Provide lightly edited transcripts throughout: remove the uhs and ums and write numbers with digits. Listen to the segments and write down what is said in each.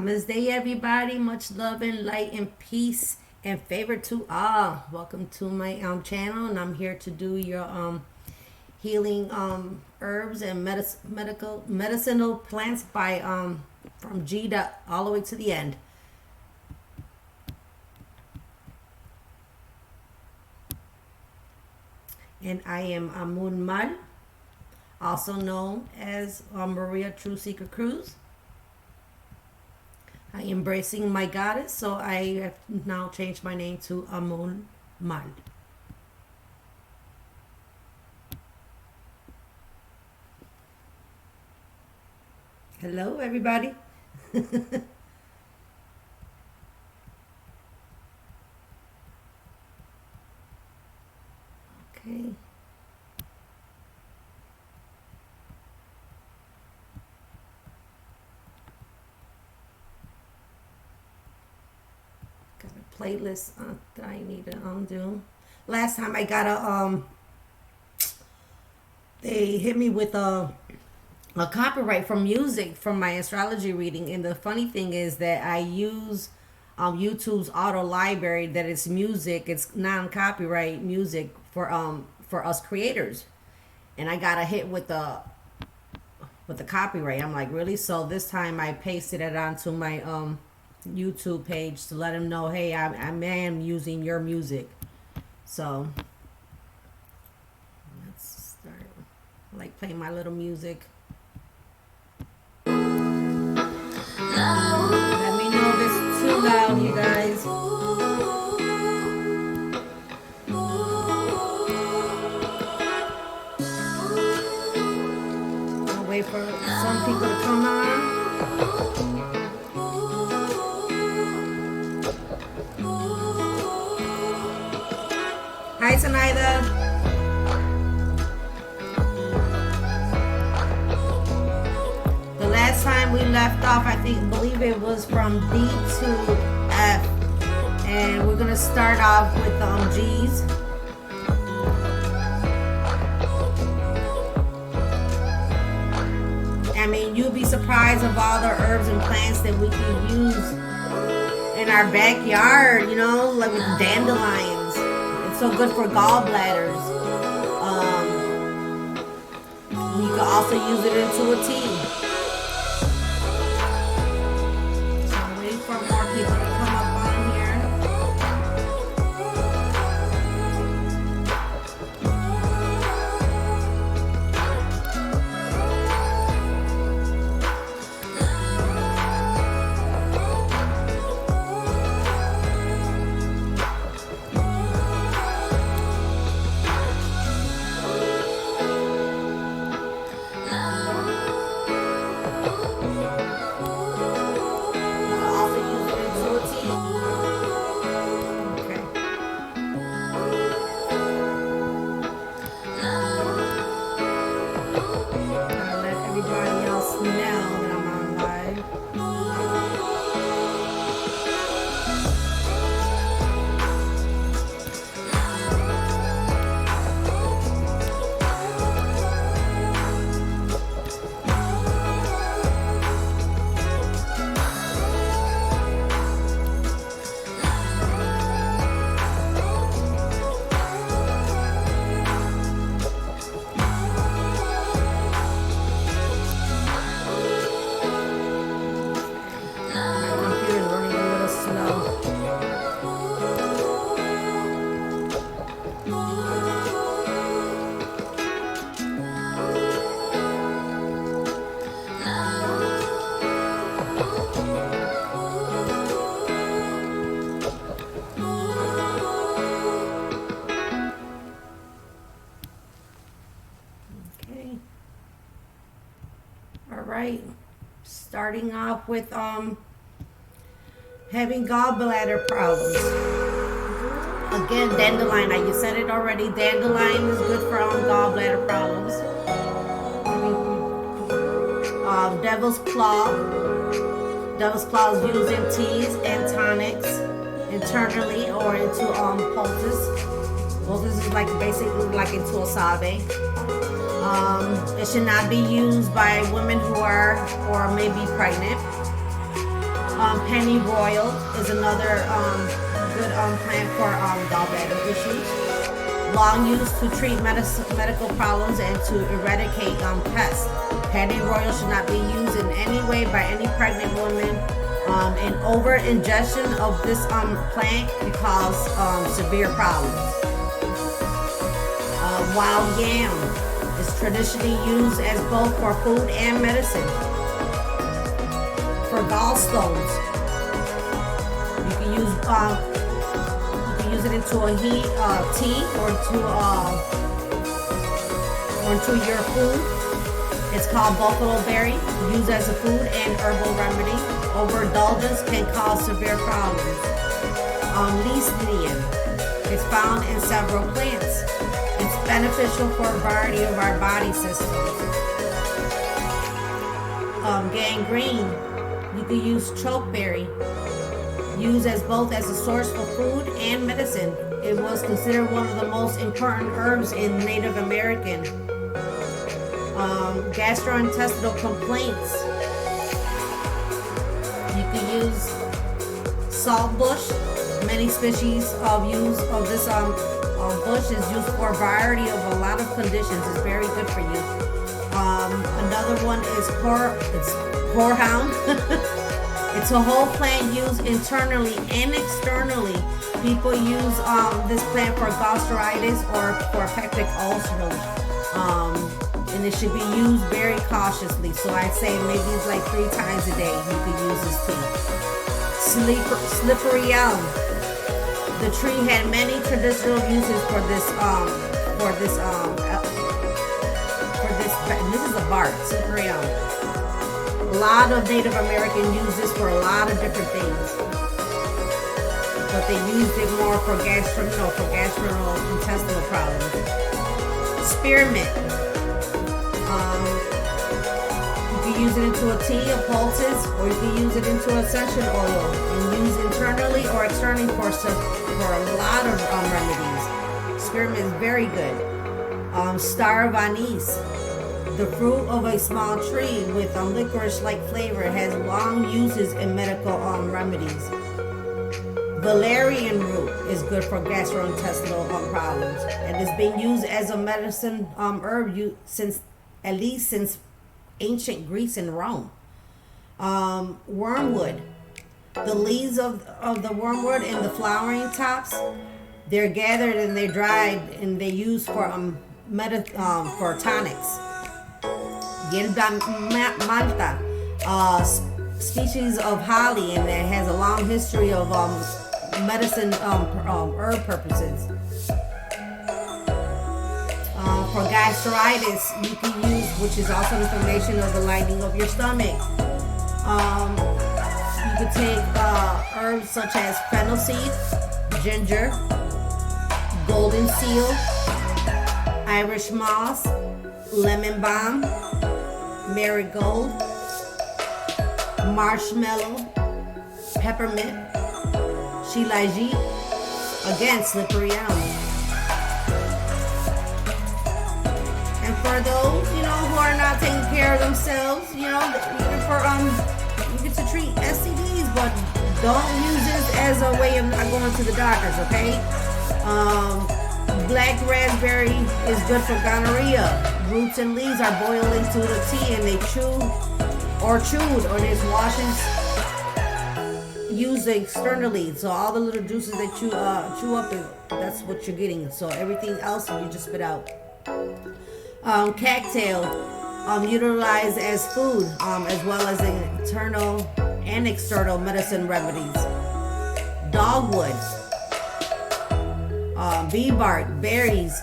Namaste, everybody. Much love and light and peace and favor to all. Welcome to my channel, and I'm here to do your healing herbs and medicinal plants by from G to all the way to the end. And I am Amun Mal, also known as Maria True Seeker Cruz. I am embracing my goddess, so I have now changed my name to Amun Mal. Hello, everybody. Okay. Got a playlist that I need to undo. Last time I got a they hit me with a copyright from music from my astrology reading, and the funny thing is that I use YouTube's auto library, that it's music, it's non-copyright music for us creators, and I got a hit with the copyright. I'm like, really? So this time I pasted it onto my YouTube page to let them know, hey, I am using your music. So let's start. I like playing my little music. Let me know if it's too loud, you guys. I'll wait for some people to come on. Hi, Sanaida. The last time we left off, I believe it was from D to F, and we're gonna start off with G's. I mean, you'd be surprised of all the herbs and plants that we can use in our backyard. You know, like with dandelions. It's so good for gallbladders. You can also use it into a tea. Starting off with having gallbladder problems. Again, dandelion. You said it already. Dandelion is good for gallbladder problems. Devil's claw. Devil's claw is used in teas and tonics internally or into poultice. Poultice is like basically like into a salve. It should not be used by women who are or may be pregnant. Pennyroyal is another good plant for gallbladder issues. Long used to treat medical problems and to eradicate pests. Pennyroyal should not be used in any way by any pregnant woman. And over ingestion of this plant can cause severe problems. Wild yam is traditionally used as both for food and medicine. For gallstones, you can use it into a tea or into your food. It's called buffalo berry, used as a food and herbal remedy. Overindulgence can cause severe problems. Lecithin is found in several plants. It's beneficial for a variety of our body systems. Gangrene, you can use chokeberry, used as both as a source for food and medicine. It was considered one of the most important herbs in Native American. Gastrointestinal complaints, you can use saltbush. Many species of use of this bush is used for a variety of a lot of conditions. It's very good for you. Another one is horehound. It's a whole plant used internally and externally. People use this plant for gastritis or for peptic ulcers. And it should be used very cautiously. So I'd say maybe it's like 3 times a day you could use this tea. Slippery elm. The tree had many traditional uses for this. This is a bark, slippery elm. A lot of Native Americans use this for a lot of different things, but they used it more for gastrointestinal problems. Spearmint. You can use it into a tea, a poultice, or you can use it into essential oil and use internally or externally for a lot of remedies. Spearmint is very good. Star of anise. The fruit of a small tree with a licorice-like flavor has long uses in medical remedies. Valerian root is good for gastrointestinal problems, and it's been used as a medicine herb since ancient Greece and Rome. Wormwood. The leaves of the wormwood and the flowering tops, they're gathered and they're dried and they're used for tonics. Yerba malta, species of holly, and it has a long history of medicine herb purposes. For gastritis, you can use, which is also inflammation of the lining of your stomach. You could take herbs such as fennel seed, ginger, golden seal, Irish moss, lemon balm, marigold, marshmallow, peppermint, shilajit, again, slippery elm. And for those, who are not taking care of themselves, even for you get to treat STDs, but don't use this as a way of not going to the doctors, okay? Black raspberry is good for gonorrhea. Roots and leaves are boiled into the tea and they chewed or there's washings used externally. So all the little juices that you chew up, that's what you're getting. So everything else you just spit out. Cattail, utilized as food, as well as internal and external medicine remedies. Dogwood. Bee bark, berries,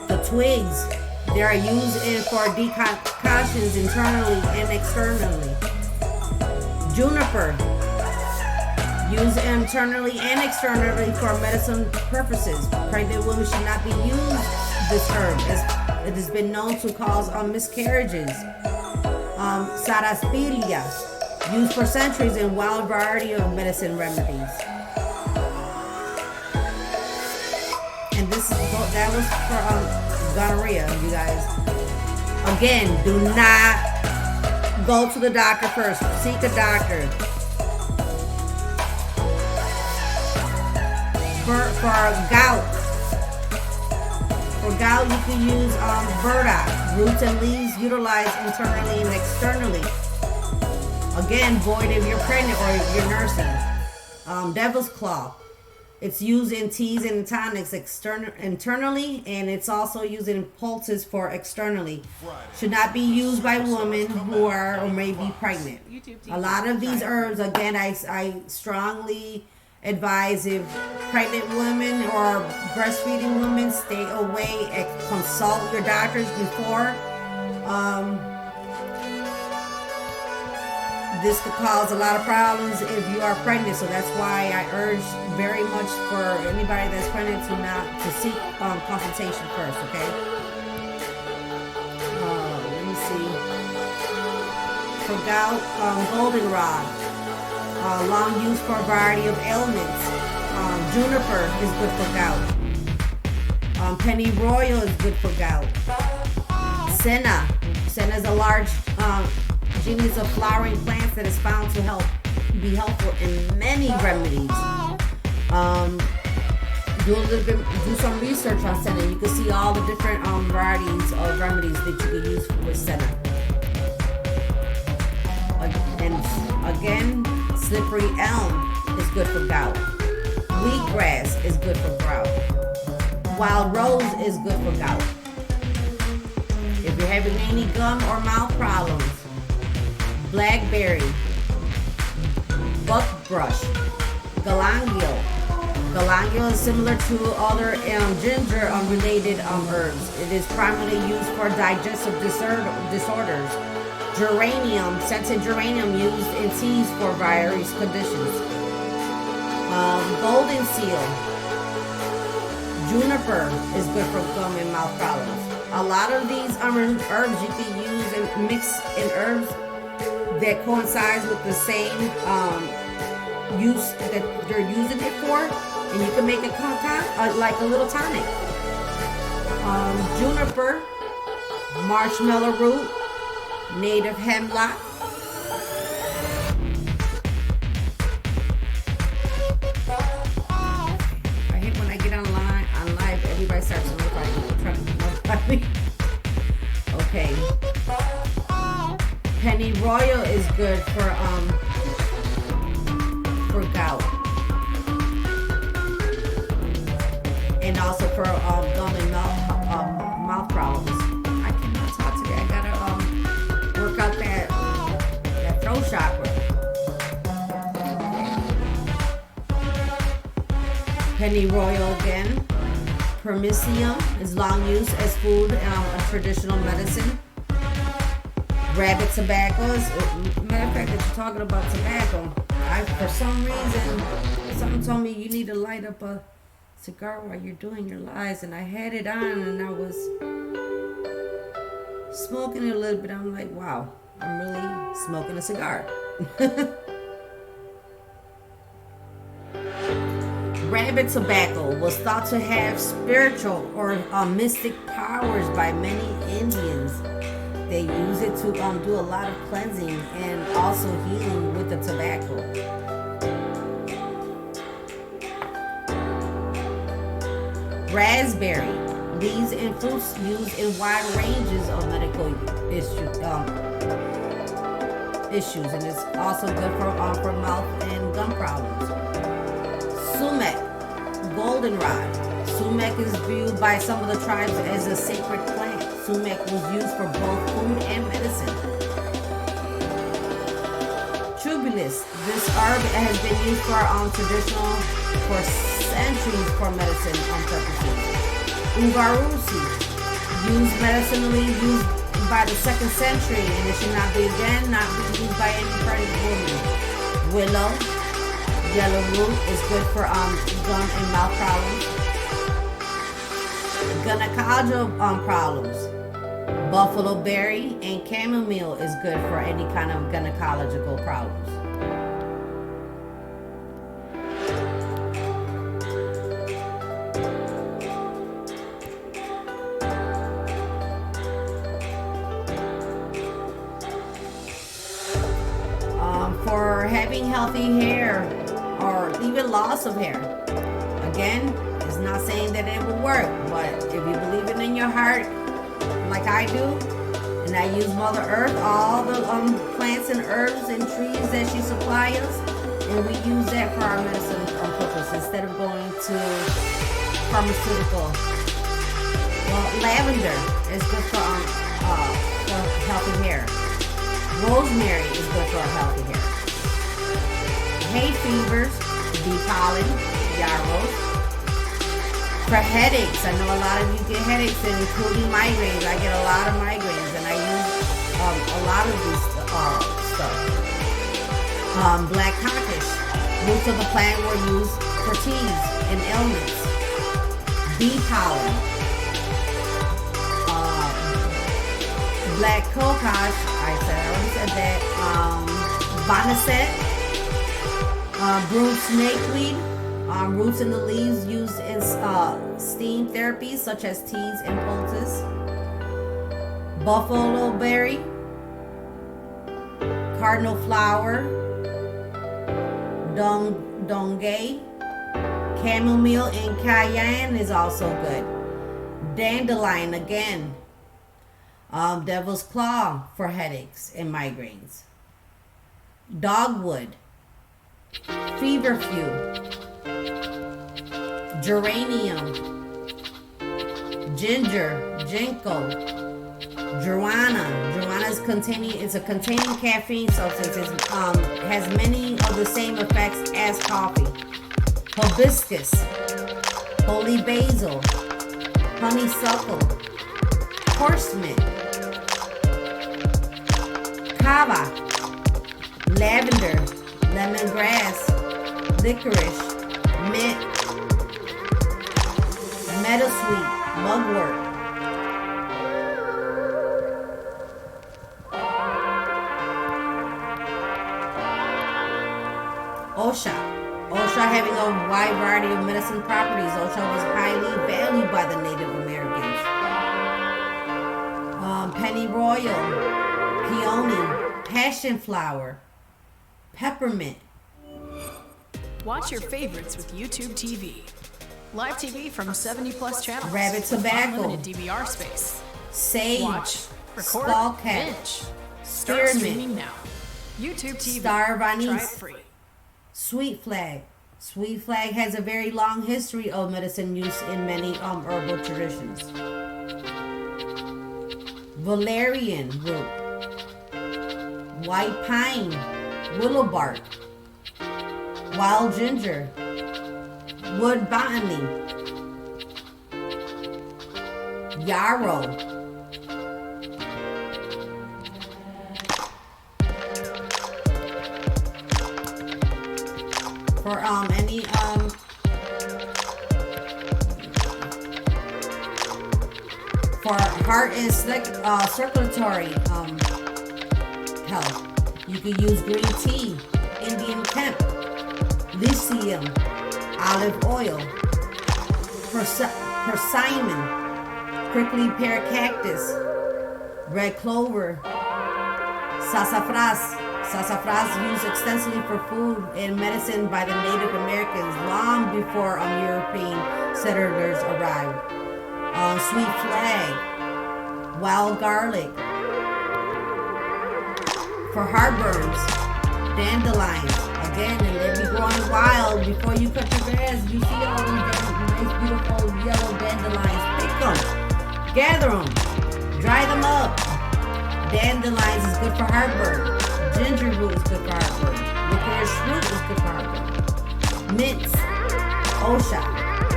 the twigs, they are used for decoctions internally and externally. Juniper, used internally and externally for medicine purposes. Pregnant women should not be used this herb, as it has been known to cause miscarriages. Sarsaparilla, used for centuries in a wide variety of medicine remedies. And that was for gonorrhea, you guys. Again, do not go to the doctor first. Seek a doctor. For gout, you can use burdock. Roots and leaves utilized internally and externally. Again, void if you're pregnant or if you're nursing. Devil's claw. It's used in teas and tonics internally, and it's also used in poultices for externally. Should not be used by women who are or may be pregnant. A lot of these herbs, again, I strongly advise if pregnant women or breastfeeding women, stay away and consult your doctors before. This could cause a lot of problems if you are pregnant, so that's why I urge very much for anybody that's pregnant to seek consultation first. Okay. Let me see. For gout, goldenrod. Long use for a variety of ailments. Juniper is good for gout. Pennyroyal is good for gout. Senna. Senna is a large genus of flowering plants that is found to be helpful in many remedies. Do some research on senna. You can see all the different varieties of remedies that you can use with senna. And again, slippery elm is good for gout. Wheatgrass is good for gout. Wild rose is good for gout. If you're having any gum or mouth problems, blackberry, buckbrush, galangal. Galangal is similar to other ginger related herbs. It is primarily used for digestive disorders. Geranium, scented geranium used in teas for various conditions. Golden seal, juniper is good for gum and mouth problems. A lot of these herbs you can use and mix in herbs that coincides with the same use that you're using it for, and you can make it like a little tonic. Juniper, marshmallow root, native hemlock. I hate when I get on live, everybody starts trying to notify me. Okay. Pennyroyal is good for gout, and also for gum and mouth problems. I cannot talk today. I gotta work out that throat chakra. Pennyroyal again. Permisium is long used as food and traditional medicine. Rabbit tobacco is, matter of fact, that you're talking about tobacco. For some reason, someone told me you need to light up a cigar while you're doing your lives, and I had it on and I was smoking it a little bit. I'm like, wow, I'm really smoking a cigar. Rabbit tobacco was thought to have spiritual or mystic powers by many Indians. They use it to do a lot of cleansing and also healing with the tobacco. Raspberry. These and fruits used in wide ranges of medical issues, and it's also good for mouth and gum problems. Sumac, goldenrod. Sumac is viewed by some of the tribes as a sacred plant. Sumac was used for both food and medicine. Tribulus. This herb has been used for centuries for medicine purposes. Uvarusi. Used medicinally by the 2nd century, and it should not be used by any pregnant woman. Willow. Yellow root is good for gum and mouth problems. Gynecological problems. Buffalo berry and chamomile is good for any kind of gynecological problems. For having healthy hair or even loss of hair. Again, it's not saying that it will work, but if you believe it in your heart, like I do, and I use Mother Earth, all the plants and herbs and trees that she supplies us, and we use that for our medicine purpose instead of going to pharmaceutical. Well, lavender is good for healthy hair. Rosemary is good for healthy hair. Hay fevers, bee pollen, yarrows. For headaches, I know a lot of you get headaches, including migraines. I get a lot of migraines, and I use a lot of these stuff. Black cockish. Roots of the plant were used for teas and ailments. Bee pollen. Black cocosh, I already said that. Boneset. Broom snakeweed. Roots and the leaves used in steam therapies such as teas and poultices. Buffalo berry, cardinal flower, dongay, chamomile, and cayenne is also good. Dandelion again. Devil's claw for headaches and migraines. Dogwood, feverfew, geranium, ginger, ginkgo, Joanna. Joanna is a containing caffeine substance. It has many of the same effects as coffee. Hibiscus, holy basil, honeysuckle, horsemint, kava, lavender, lemongrass, licorice, mint, meadowsweet, mugwort. Osha. Osha having a wide variety of medicine properties. Osha was highly valued by the Native Americans. Pennyroyal, peony, passion flower, peppermint. Watch your favorites with YouTube TV. Live TV from 70 plus channels. Rabbit tobacco. Unlimited DVR space. Sage. Watch, record, skullcap. binge. Start Spearmint. streaming now. YouTube TV. Star of Try it anise. free. Sweet flag. Sweet flag has a very long history of medicine use in many herbal traditions. Valerian root. White pine. Willow bark. Wild ginger. Wood botany. Yarrow. For any for heart and circulatory health, you can use green tea, Indian hemp, lycium, olive oil, persimmon, prickly pear cactus, red clover, sassafras. Sassafras used extensively for food and medicine by the Native Americans long before European settlers arrived. Sweet flag, wild garlic. For heartburns, dandelions. Again, and they be growing wild before you cut your grass. You see all these nice, beautiful yellow dandelions. Pick them, gather them, dry them up. Dandelions is good for heartburn. Ginger root is good for heartburn. Licorice root is good for heartburn. Mints, osha,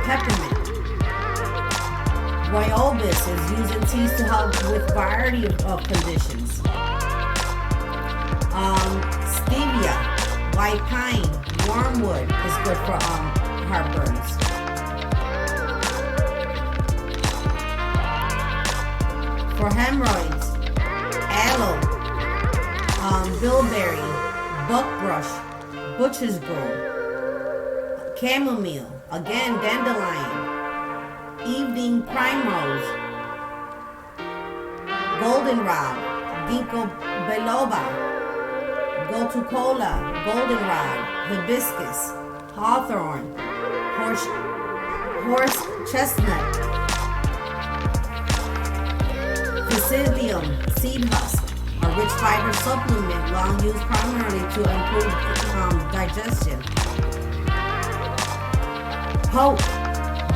peppermint. Rooibos is used in teas to help with a variety of conditions. Stevia, white pine, wormwood is good for heartburns. For hemorrhoids, aloe, bilberry, buckbrush, butcher's broom, chamomile, again dandelion, evening primrose, goldenrod, ginkgo biloba, gotu kola, goldenrod, hibiscus, hawthorn, horse chestnut, Psyllium seed husk, a rich fiber supplement long used primarily to improve digestion. Poke,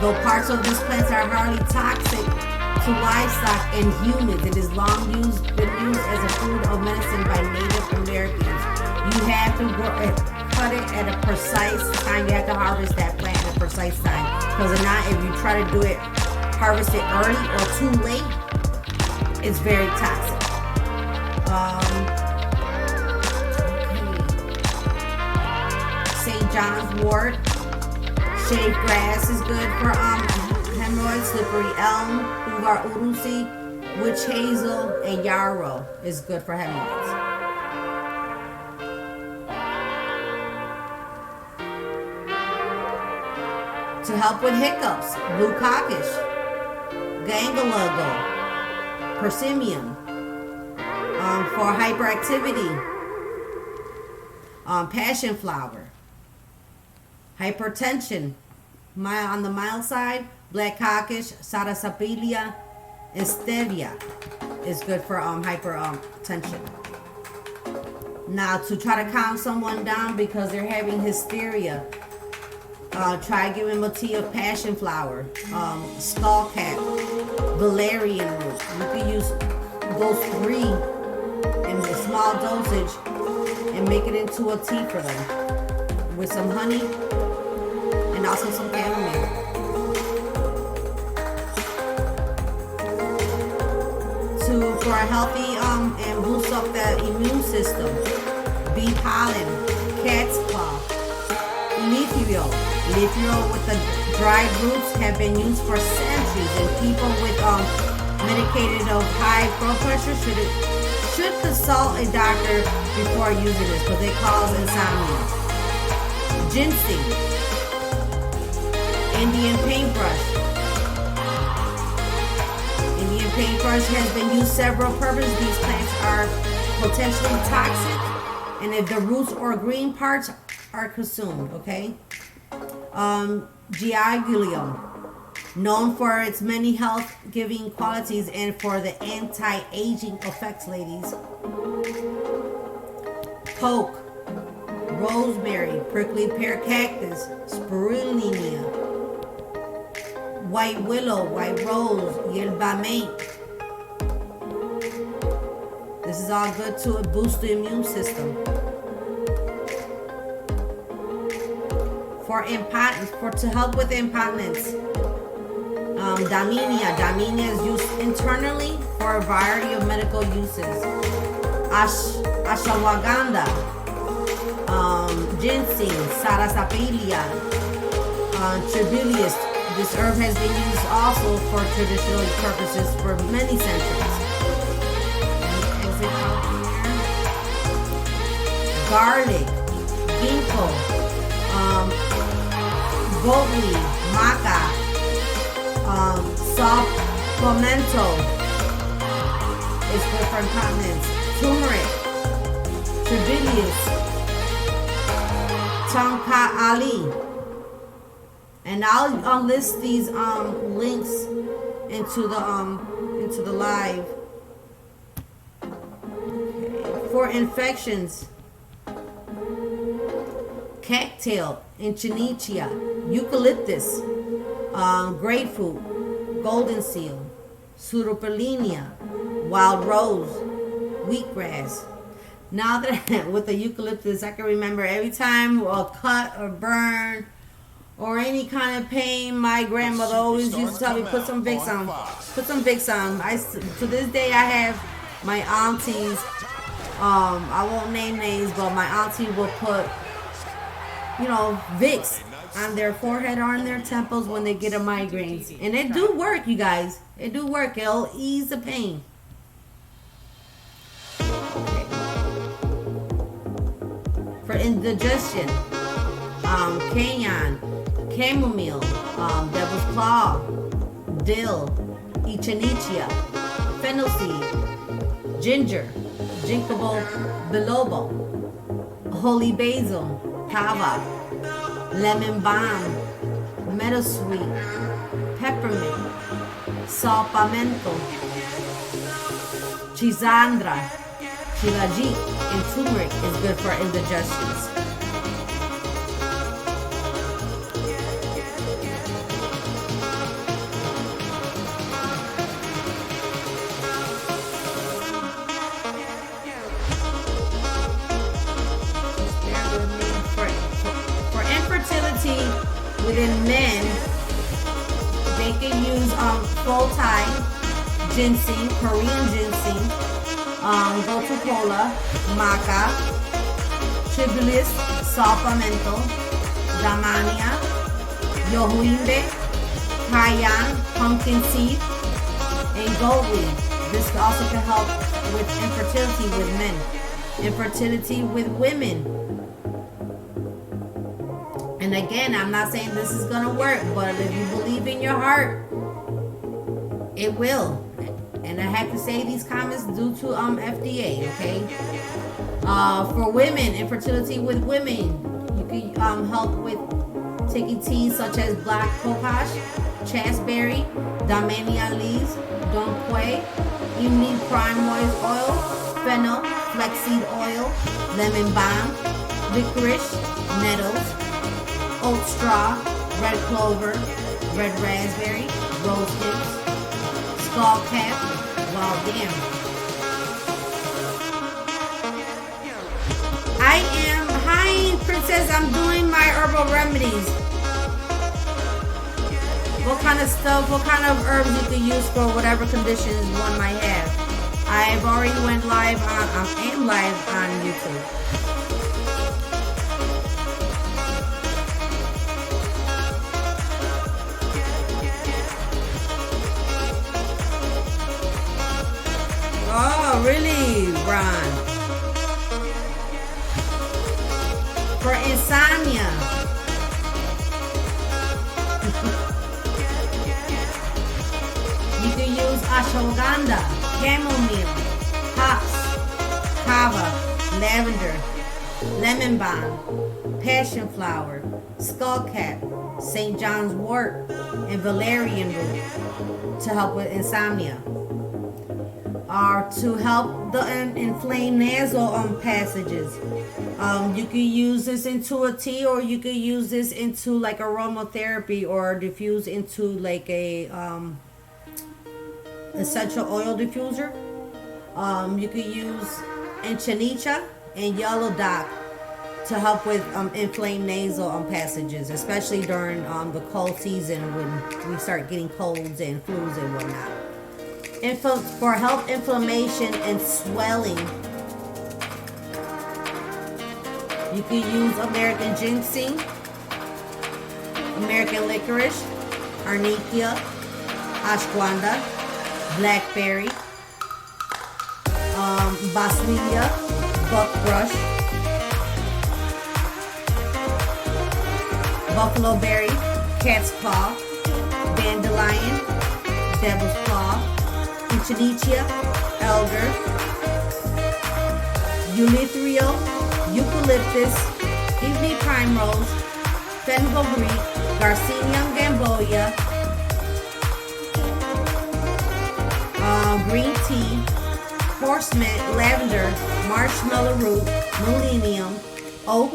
though parts of this plant are highly toxic to livestock and humans, it is been used as a food of medicine by Native Americans. You have to cut it at a precise time. You have to harvest that plant at a precise time, because if not, if you try to do it, harvest it early or too late, it's very toxic. St. John's wort, shaved grass is good for hemorrhoids. Slippery elm, uvar urusi, witch hazel, and yarrow is good for hemorrhoids. To help with hiccups, blue cockish, gangalago, persimmon, for hyperactivity, passion flower, hypertension, on the mild side, black cockish, sarsaparilla, and stevia is good for hypertension. Now, to try to calm someone down because they're having hysteria, try giving them a tea of passion flower, skullcap, valerian root. You can use those three in a small dosage and make it into a tea for them with some honey and also some chamomile. For a healthy and boost up the immune system, bee pollen, cat's claw, erythritol. Erythritol with the dried roots have been used for centuries, and people with medicated of high blood pressure should consult a doctor before using this, because they cause insomnia. Ginseng, Indian paintbrush. Indian paintbrush has been used several purposes. These plants are potentially toxic, and if the roots or green parts are consumed, okay? Giagulium, known for its many health-giving qualities and for the anti-aging effects, ladies. Poke, rosemary, prickly pear cactus, spirulina, white willow, white rose, yerba mate. This is all good to boost the immune system. To help with incontinence, Daminia. Daminia is used internally for a variety of medical uses. Ashwagandha, ginseng, sarsaparilla, tribulus. This herb has been used also for traditional purposes for many centuries. Exit out here. Garlic, ginkgo, goat leaf, maca, soft pimento is good for incontinence. Turmeric, tribulus, tonka ali. And I'll list these links into the live. Okay. For infections, cattail, echinacea, eucalyptus, grapefruit, golden seal, pseudopolinia, wild rose, wheatgrass. Now that with the eucalyptus, I can remember every time a cut or burn or any kind of pain, my grandmother always used to tell me, put some Vicks on. Put some Vicks on. To this day, I have my aunties, I won't name names, but my auntie will put, Vicks on their forehead or on their temples when they get a migraines. And it do work, you guys. It do work. It'll ease the pain. Okay. For indigestion, cayenne, chamomile, devil's claw, dill, echinacea, fennel seed, ginger, ginkgo biloba, holy basil, kava, lemon balm, meadowsweet, peppermint, salpamento, chisandra, shilajit, and turmeric is good for indigestions. For infertility within men, they can use full-time ginseng, Korean ginseng, gotu kola, maca, tribulus, salpamento, damania, yohuinde, cayenne, pumpkin seed, and goatweed. This also can help with infertility with men, infertility with women. And again, I'm not saying this is gonna work, but if you believe in your heart, it will. And I have to say these comments due to FDA, okay? For women, infertility with women, you can help with taking teas such as black cohosh, chasteberry, damania leaves, donquay, evening primrose oil, fennel, flaxseed oil, lemon balm, licorice, nettles, oat straw, red clover, red raspberry, rose hips, skull cap, wild yam. Hi Princess, I'm doing my herbal remedies. What kind of stuff, what kind of herbs you can use for whatever conditions one might have. I've already went live on, I am live on YouTube. Oh, really, Ron? For insomnia. You can use ashwagandha, chamomile, hops, kava, lavender, lemon balm, passion flower, skullcap, St. John's wort, and valerian root to help with insomnia. Or to help the inflamed nasal passages. You can use this into a tea, or you can use this into like aromatherapy, or diffuse into like a essential oil diffuser. You can use enchanicha and yellow dock to help with inflamed nasal passages, especially during the cold season when we start getting colds and flus and whatnot. For health, inflammation, and swelling, you can use American ginseng, American licorice, arnica, ashwagandha, blackberry, boswellia, buckbrush, buffalo berry, cat's paw, dandelion, devil's paw, Echinacea, elder, Eleutherio, eucalyptus, evening primrose, fenugreek, Garcinia gamboa, green tea, horsemint, lavender, marshmallow root, millennium, oak,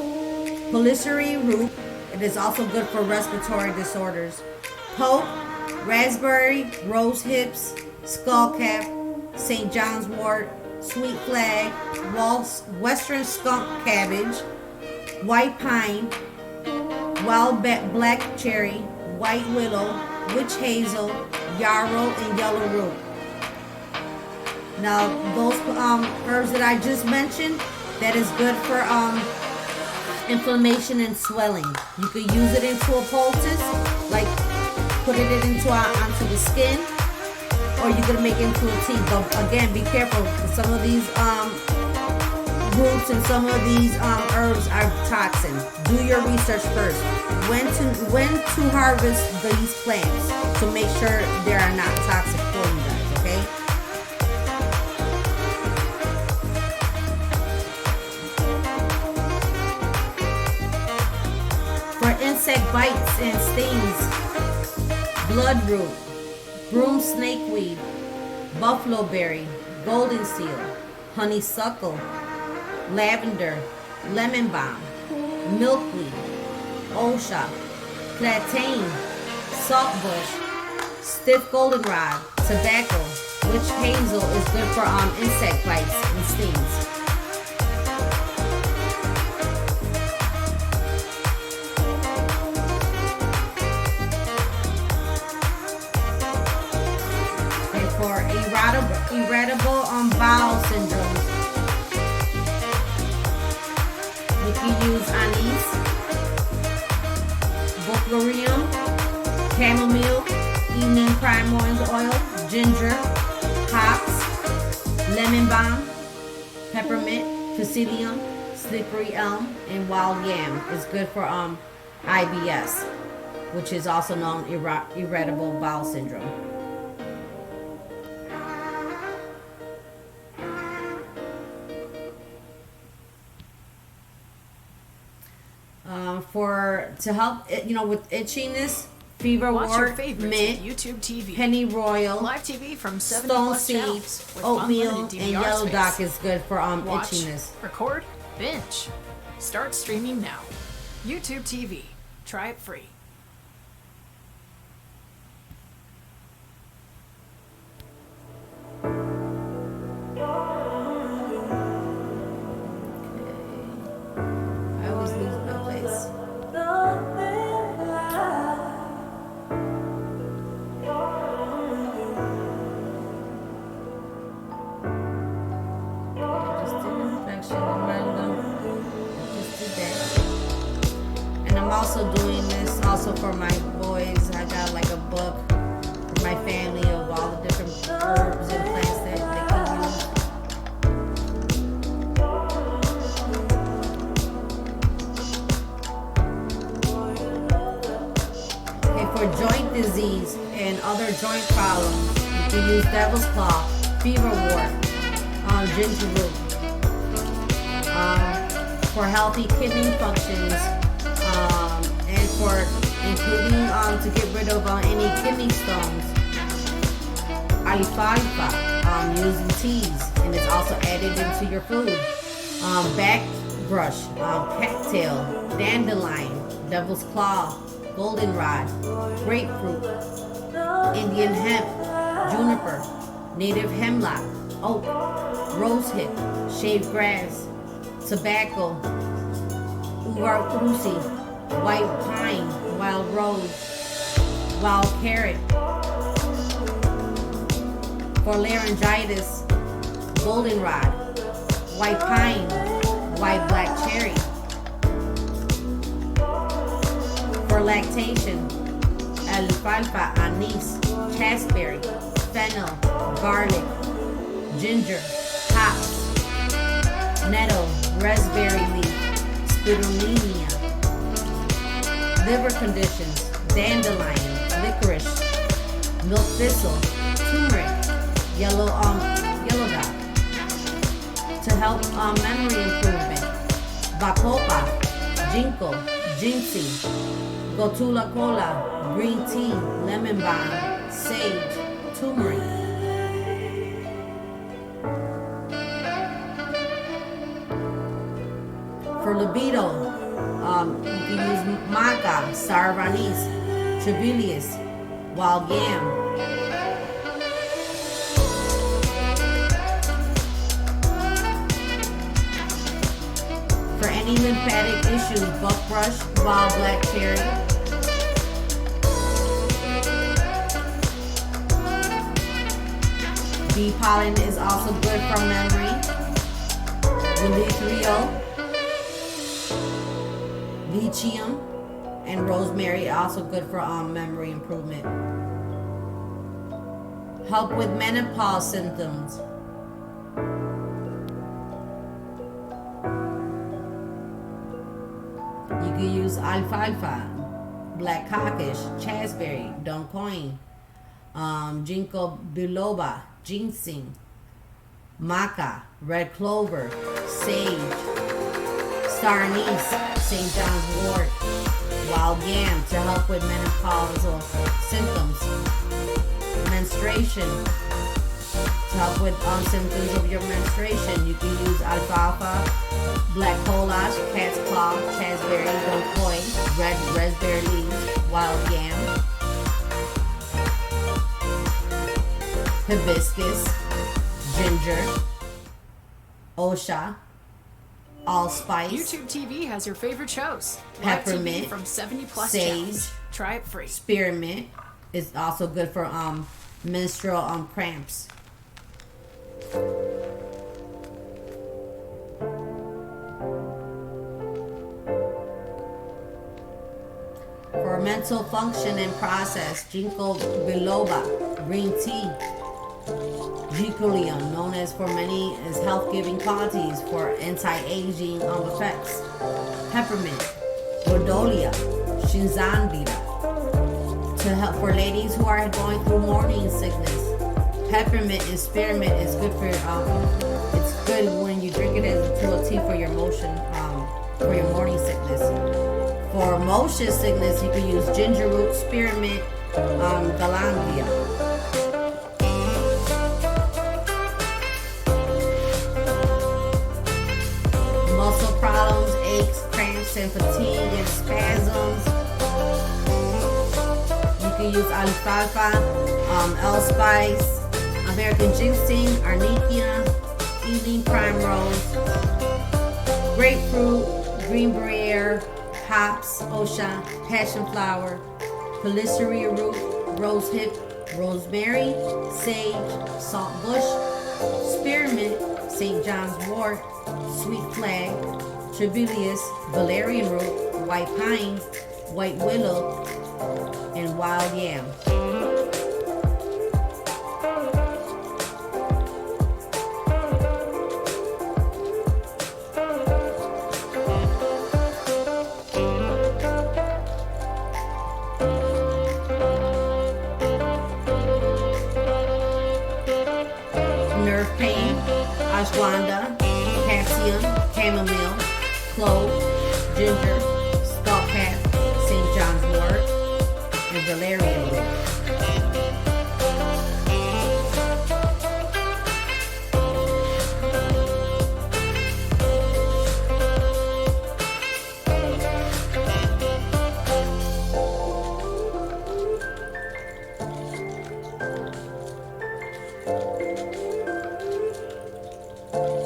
polycery root. It is also good for respiratory disorders. Poke, raspberry, rose hips, skullcap, St. John's wort, sweet flag, western skunk cabbage, white pine, wild black cherry, white willow, witch hazel, yarrow, and yellow root. Now, those herbs that I just mentioned, that is good for inflammation and swelling. You could use it into a poultice, like putting it onto the skin, or you could make it into a tea. But again, be careful, because some of these roots and some of these herbs are toxin. Do your research first. When to harvest these plants to make sure they are not toxic for you guys, okay? insect bites and stings, bloodroot, broom snakeweed, buffalo berry, golden seal, honeysuckle, lavender, lemon balm, milkweed, osha, platane, saltbush, stiff goldenrod, tobacco, witch hazel is good for insect bites and stings. And for irritable bowel syndrome, you can use anise, buchlorium, chamomile, evening primrose oil, ginger, hops, lemon balm, peppermint, psyllium, slippery elm, and wild yam is good for IBS, which is also known irritable bowel syndrome. To help with itchiness, fever Watch your wort, favorites mint, with YouTube TV. pennyroyal, Live TV from 70 stone plus channels seeds, with oatmeal, unlimited and DVR yellow space. dock is good for Watch, itchiness. record, binge. Start streaming now. YouTube TV. Try it free. I always lose my place. I just did an infection random. Just did that. And I'm also doing this also for my boys. I got like a book for my family of all the different herbs and plants that they can use. Okay, for joint disease and other joint problems, you can use devil's claw, fever wort, ginger root. For healthy kidney functions, and for including to get rid of any kidney stones, alfalfa, using teas, and it's also added into your food. Back brush, cattail, dandelion, devil's claw, goldenrod, grapefruit, Indian hemp, juniper, native hemlock, oak, rosehip, shaved grass, tobacco, uvarusi, white pine, wild rose, wild carrot. For laryngitis, goldenrod, white pine, white black cherry. For lactation, alfalfa, anise, raspberry, fennel, garlic, ginger, hops, nettle, raspberry leaf, spirulina. Liver conditions, dandelion, licorice, milk thistle, turmeric, yellow dot. To help memory improvement, bacopa, ginkgo, ginseng, gotula cola, green tea, lemon balm, sage, turmeric. For libido, you can use maca, sour anise, trevilius, wild yam. For any lymphatic issues, buckbrush, wild black cherry. Bee pollen is also good for memory. Wilithrio, lithium, and rosemary are also good for memory improvement. Help with menopause symptoms. You can use alfalfa, black cockish, raspberry, doncoin, ginkgo biloba, ginseng, maca, red clover, sage, star anise, St. John's wort, Wild yam to help with menopausal symptoms. Menstruation to help with symptoms of your menstruation. You can use alfalfa, black collash, cat's claw, chasteberry, donkoy, red raspberry leaves, wild yam, hibiscus, ginger, osha, allspice, YouTube TV has your favorite shows. peppermint, Live TV from 70 plus sage, channels. Try it free. spearmint is also good for menstrual cramps. For mental function and process, ginkgo biloba, green tea, Gicolium, known as for many as health-giving qualities for anti-aging effects. Peppermint, rhodolia, shinzanbira, to help for ladies who are going through morning sickness. Peppermint and spearmint is good for it's good when you drink it as a tea for your for your morning sickness. For motion sickness, you can use ginger root, spearmint, galanthia. Muscle problems, aches, cramps, and fatigue and spasms. You can use alfalfa, allspice, American ginseng, arnica, evening primrose, grapefruit, green briere, hops, osha, passion flower, caliciria root, rose hip, rosemary, sage, salt bush, spearmint, St. John's wort, sweet flag, tribulus, valerian root, white pine, white willow, and wild yam. Nerve pain, ashwagandha, capsium, chamomile, clove, ginger, skullcap, St. John's wort, and valerian root.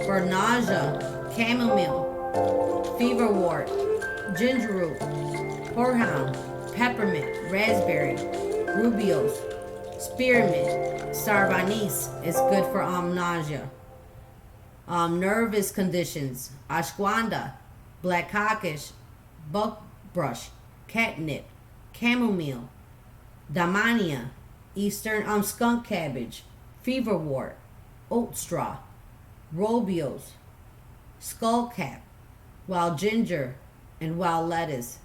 For nausea, chamomile, fever wort, ginger root, horehound, peppermint, raspberry, rubiose, spearmint, star anise is good for nausea. Nervous conditions, ashwagandha, black cockish, buckbrush, catnip, chamomile, damania, eastern skunk cabbage, fever wort, oat straw, robiose, skullcap, wild ginger, and wild lettuce.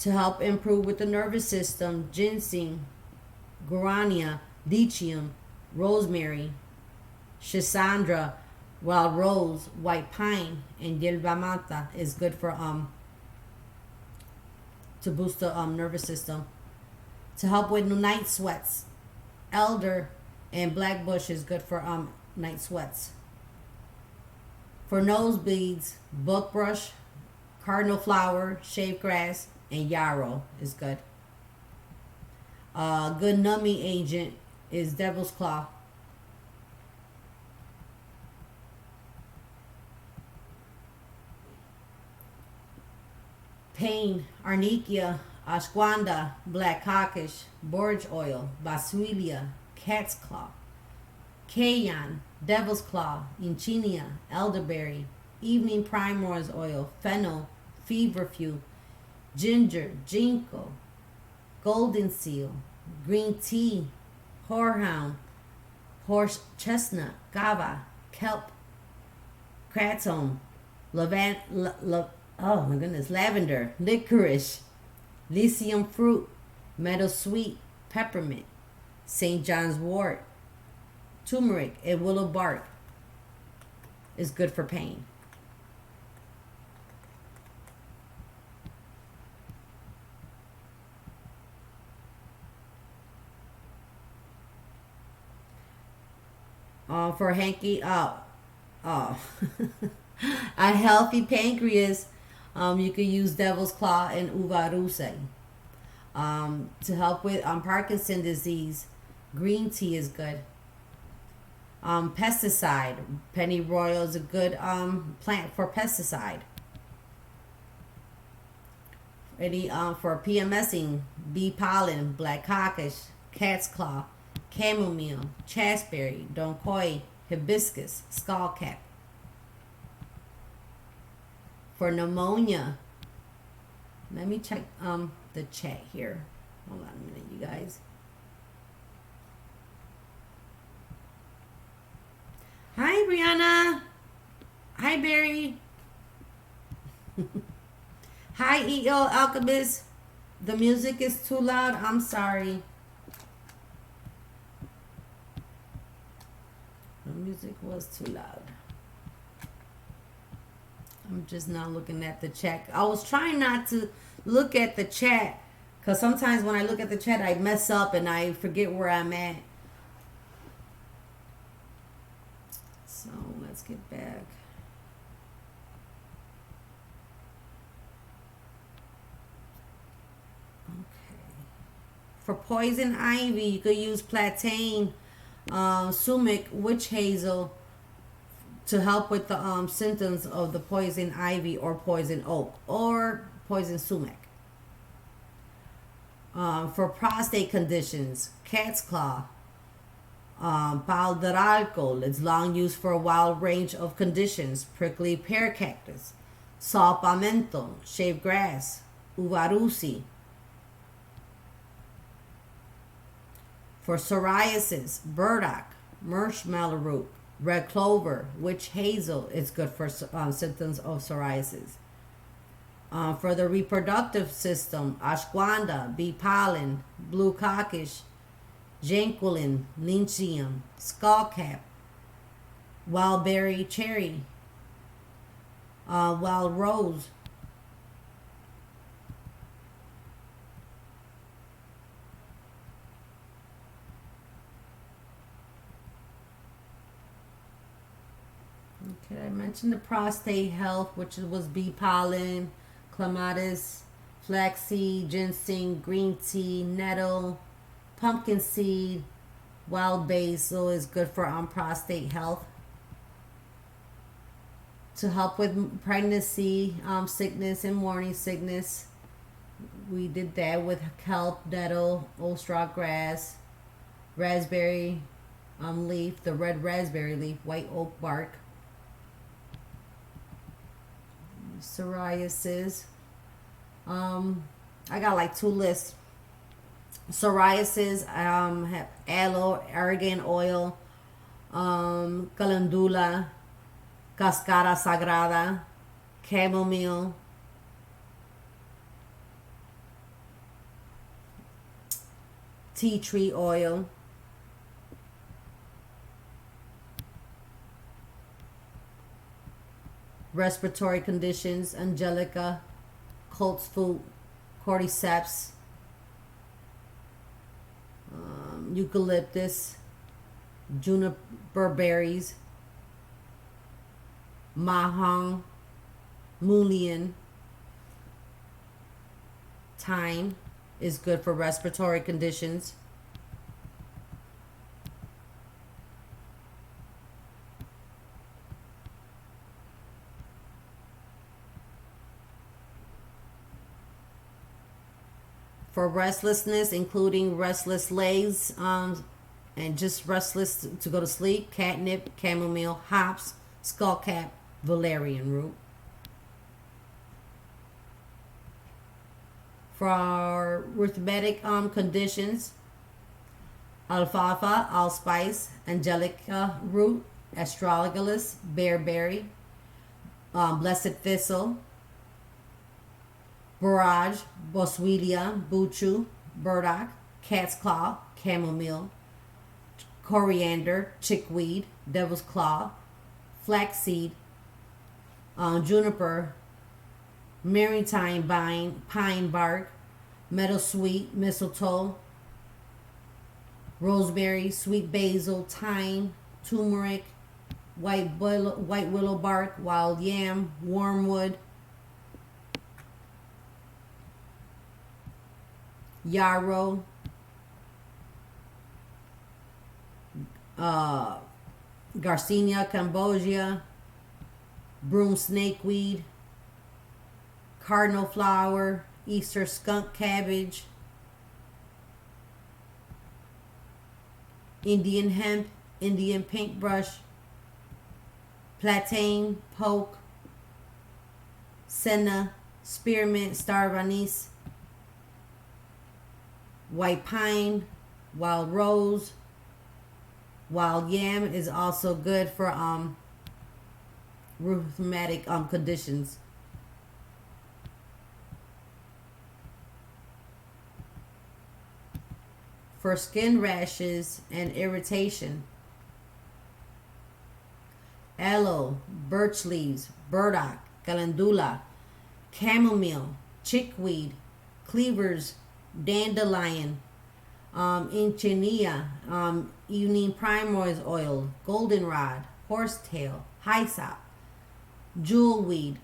To help improve with the nervous system, ginseng, guarania, lithium, rosemary, schisandra, wild rose, white pine, and yerba mata is good for to boost the nervous system. To help with night sweats, elder and black bush is good for night sweats. For nosebleeds, buckbrush, cardinal flower, shave grass, and yarrow is good. Good numbing agent is devil's claw. Pain, arnica, ashwagandha, black cockish, borage oil, basilia, cat's claw, cayenne, devil's claw, inchinia, elderberry, evening primrose oil, fennel, feverfew, ginger, ginkgo, golden seal, green tea, horehound, horse chestnut, gava, kelp, kratom, lavender, licorice, lycium fruit, meadowsweet, peppermint, St. John's wort, turmeric, and willow bark is good for pain. For hanky, uh, a healthy pancreas, you could use devil's claw and uvaruse. To help with Parkinson disease, green tea is good. Pesticide, pennyroyal is a good plant for pesticide. Any for PMSing, bee pollen, black cockish, cat's claw, chamomile, chasteberry, donkoy, hibiscus, skullcap. For pneumonia, let me check the chat here. Hold on a minute, you guys. Hi, Brianna. Hi, Barry. Hi, EO Alchemist. The music is too loud. I'm sorry. The music was too loud. I'm just not looking at the chat. I was trying not to look at the chat because sometimes when I look at the chat, I mess up and I forget where I'm at. So let's get back. Okay. For poison ivy, you could use platane, sumac, witch hazel to help with the symptoms of the poison ivy or poison oak or poison sumac. For prostate conditions, cat's claw, pal d'alcohol. It's long used for a wide range of conditions. Prickly pear cactus, salpamento, shaved grass, uvarusi. For psoriasis, burdock, marshmallow root, red clover, witch hazel is good for symptoms of psoriasis. For the reproductive system, ashwagandha, bee pollen, blue cockish, janquilin, lynchium, skullcap, wild berry cherry, wild rose. Okay, I mentioned the prostate health, which was bee pollen, clematis, flaxseed, ginseng, green tea, nettle, pumpkin seed, wild basil is good for prostate health. To help with pregnancy, sickness, and morning sickness, we did that with kelp, nettle, old straw grass, raspberry leaf, the red raspberry leaf, white oak bark. Psoriasis. I got like 2 lists. Psoriasis, have aloe, argan oil, calendula, cascara sagrada, chamomile, tea tree oil, respiratory conditions, angelica, colt's foot, cordyceps, eucalyptus, juniper berries, mahang, mullein, thyme is good for respiratory conditions. For restlessness, including restless legs, and just restless to go to sleep, catnip, chamomile, hops, skullcap, valerian root. For rheumatic conditions, alfalfa, allspice, angelica root, astragalus, bearberry, blessed thistle, borage, boswellia, buchu, burdock, cat's claw, chamomile, coriander, chickweed, devil's claw, flaxseed, juniper, maritime pine bark, meadowsweet, mistletoe, rosemary, sweet basil, thyme, turmeric, white willow bark, wild yam, wormwood, yarrow, uh, Garcinia cambogia, broom snakeweed, cardinal flower, Easter skunk cabbage, Indian hemp, Indian paintbrush, platane, poke, senna, spearmint, star of anise, white pine, wild rose, wild yam is also good for rheumatic conditions. For skin rashes and irritation, aloe, birch leaves, burdock, calendula, chamomile, chickweed, cleavers, dandelion, inchinia, evening primrose oil, goldenrod, horsetail, hyssop, jewelweed,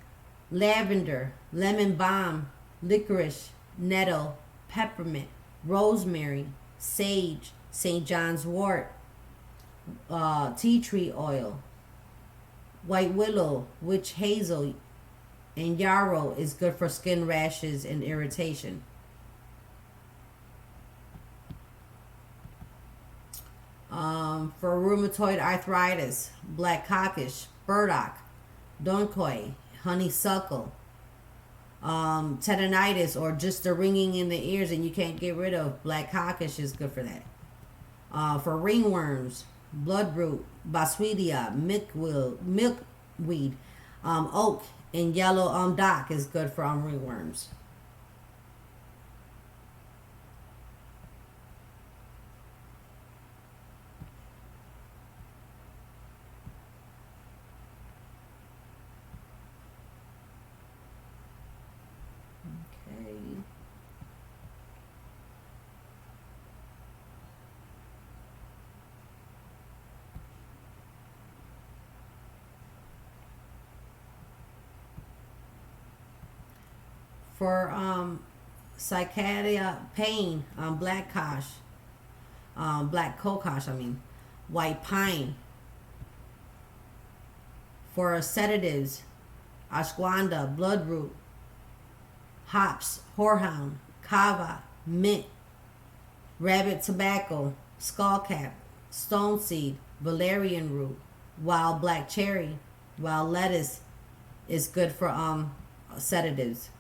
lavender, lemon balm, licorice, nettle, peppermint, rosemary, sage, St. John's wort, tea tree oil, white willow, witch hazel, and yarrow is good for skin rashes and irritation. For rheumatoid arthritis, black cockish, burdock, donkoi, honeysuckle, tendonitis, or just the ringing in the ears and you can't get rid of, black cockish is good for that. For ringworms, bloodroot, boswellia, milkweed, oak, and yellow dock is good for ringworms. Okay. For cicadia pain, black cocosh, white pine. For sedatives, ashwagandha, bloodroot, hops, horehound, kava, mint, rabbit tobacco, skullcap, stoneseed, valerian root, wild black cherry, wild lettuce is good for sedatives.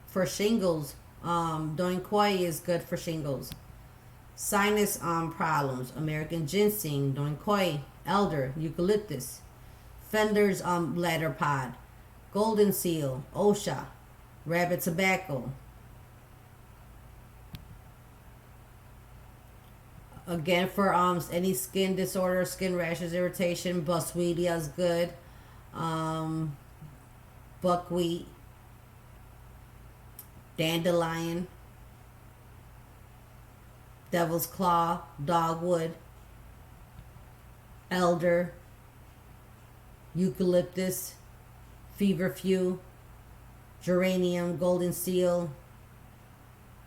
For shingles, donkoi is good for shingles. Sinus problems, American ginseng, donkoi, elder, eucalyptus. Fender's bladder pod, golden seal, osha, rabbit tobacco. Again, for any skin disorder, skin rashes, irritation, boswellia is good. Buckwheat, dandelion, devil's claw, dogwood, elder, eucalyptus, feverfew, geranium, golden seal,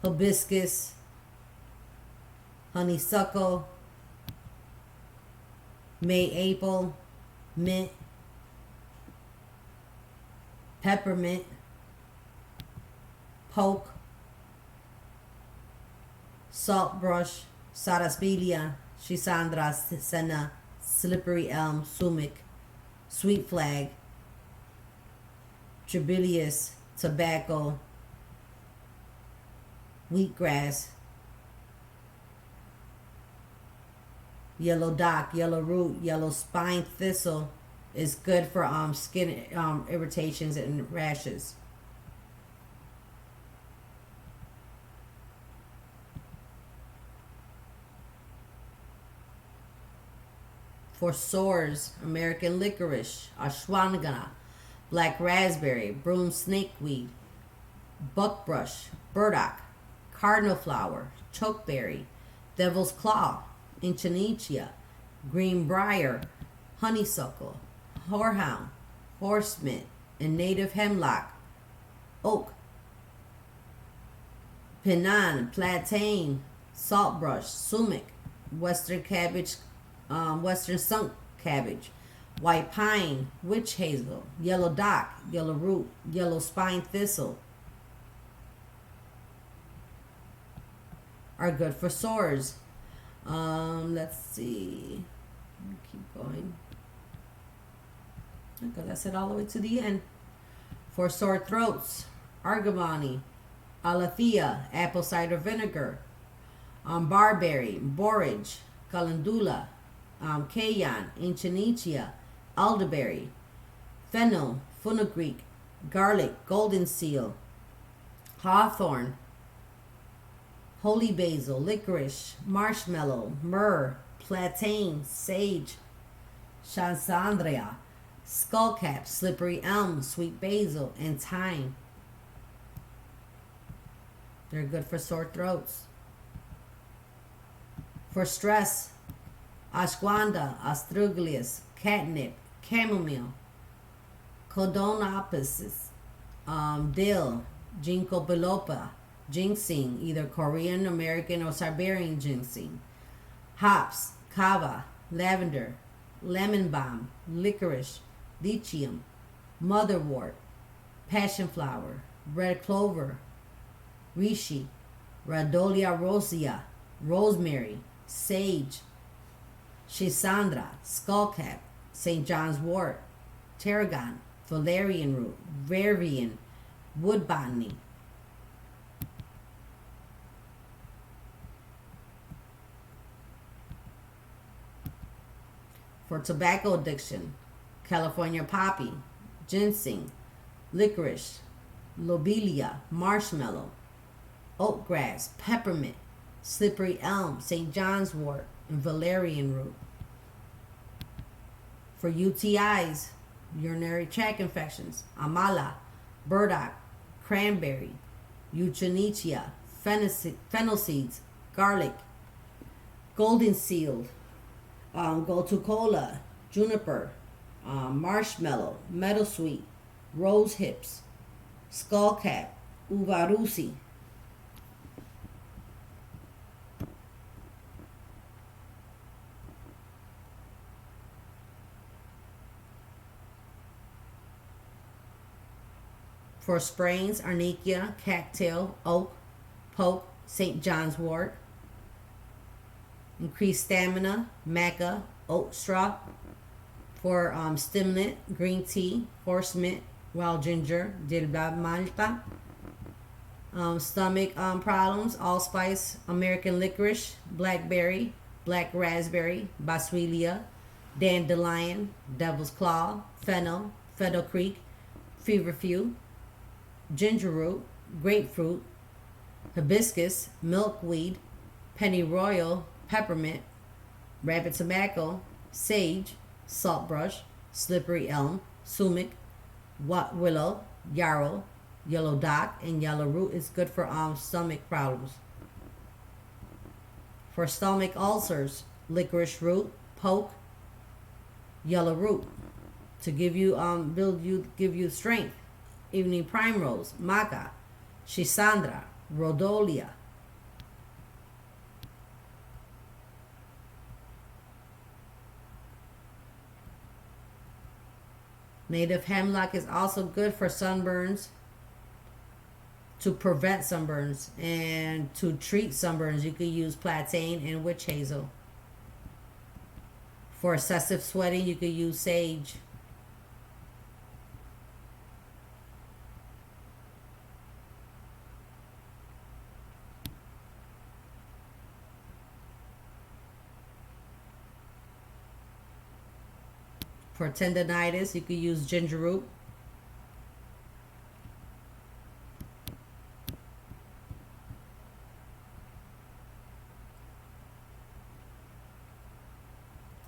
hibiscus, honeysuckle, mayapple, mint, peppermint, poke, saltbrush, sarsaparilla, schisandra, senna, slippery elm, sumac, sweet flag, tribelius, tobacco, wheatgrass, yellow dock, yellow root, yellow spine thistle is good for skin irritations and rashes. For sores, American licorice, ashwagandha, black raspberry, broom snakeweed, buckbrush, burdock, cardinal flower, chokeberry, devil's claw, echinacea, greenbrier, honeysuckle, horehound, horsemint, and native hemlock, oak, pinan, plantain, saltbrush, sumac, western cabbage, western skunk cabbage, white pine, witch hazel, yellow dock, yellow root, yellow spine thistle are good for sores. Let's see. Keep going. Okay, that's it all the way to the end. For sore throats, argamani, aletheia, apple cider vinegar, barberry, borage, calendula, cayenne, echinacea, elderberry, fennel, fenugreek, garlic, golden seal, hawthorn, holy basil, licorice, marshmallow, myrrh, plantain, sage, chansandria, skullcap, slippery elm, sweet basil, and thyme. They're good for sore throats. For stress, ashwagandha, astragalus, catnip, chamomile, codonopsis, dill, ginkgo biloba, ginseng, either Korean, American, or Siberian ginseng, hops, kava, lavender, lemon balm, licorice, lithium, motherwort, passion flower, red clover, reishi, rhodolia rosea, rosemary, sage, schisandra, skullcap, St. John's wort, tarragon, valerian root, vervain, wood botany. For tobacco addiction, California poppy, ginseng, licorice, lobelia, marshmallow, oatgrass, peppermint, slippery elm, St. John's wort, and valerian root. For UTIs, urinary tract infections, amala, burdock, cranberry, echinacea, fennel seeds, garlic, golden seal, gotu-kola, juniper, marshmallow, meadowsweet, rose hips, skullcap, uvarusi. For sprains, arnica, cattail, oak, poke, St. John's wort. Increased stamina, maca, oat straw. For stimulant, green tea, horse mint, wild ginger, dilba malta. Stomach problems, allspice, American licorice, blackberry, black raspberry, boswellia, dandelion, devil's claw, fennel, fenugreek, feverfew, ginger root, grapefruit, hibiscus, milkweed, pennyroyal, peppermint, rabbit tobacco, sage, saltbrush, slippery elm, sumac, willow, yarrow, yellow dock, and yellow root is good for stomach problems. For stomach ulcers, licorice root, poke, yellow root to give you give you strength. Evening primrose, maca, schisandra, rhodolia. Native hemlock is also good for sunburns, to prevent sunburns, and to treat sunburns you could use plantain and witch hazel. For excessive sweating you could use sage. For tendonitis, you could use ginger root.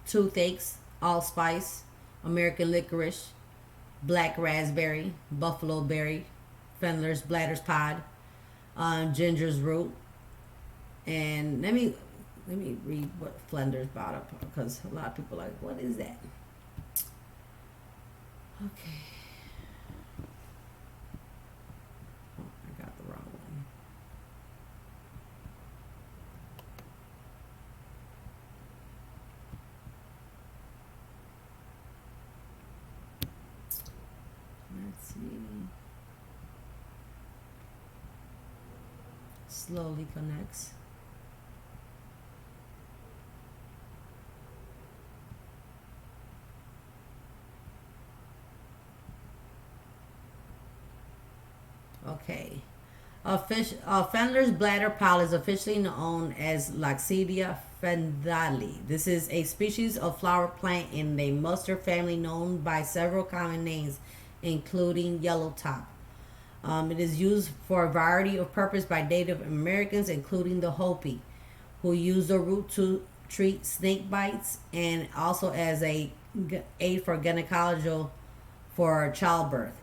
Toothaches, allspice, American licorice, black raspberry, buffalo berry, Fendler's bladder's pod, ginger's root, and let me read what Flender's brought up because a lot of people are like, what is that? Okay. Oh, I got the wrong one. Let's see. Slowly connects. Okay. Fendler's bladder powder is officially known as Loxidia fendali. This is a species of flower plant in the mustard family known by several common names, including yellow top. It is used for a variety of purposes by Native Americans, including the Hopi, who use the root to treat snake bites and also as a aid for gynecology for childbirth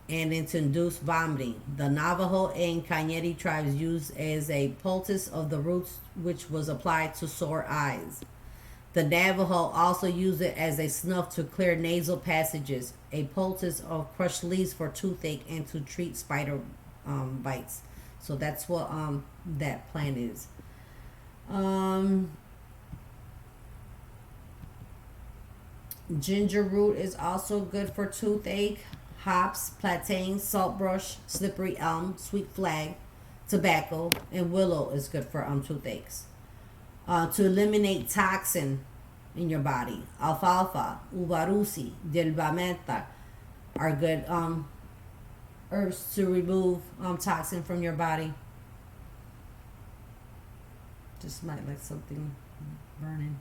and to induce vomiting. The Navajo and Kainete tribes used as a poultice of the roots, which was applied to sore eyes. The Navajo also used it as a snuff to clear nasal passages, a poultice of crushed leaves for toothache, and to treat spider bites. So that's what that plant is. Ginger root is also good for toothache. Hops, plantain, saltbush, slippery elm, sweet flag, tobacco, and willow is good for toothaches. To eliminate toxin in your body, alfalfa, uvarusi, dilbamenta are good herbs to remove toxin from your body. Just might like something burning.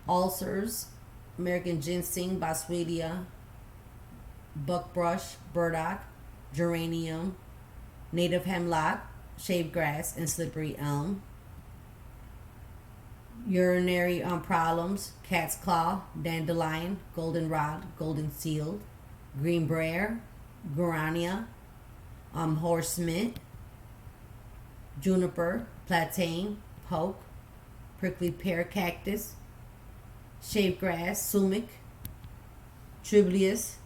Ulcers, American ginseng, boswellia, buckbrush, burdock, geranium, native hemlock, shaved grass, and slippery elm. Urinary problems, cat's claw, dandelion, goldenrod, golden seal, green briar, guarania, horse mint, juniper, plantain, poke, prickly pear cactus, shaved grass, sumac, tribulus,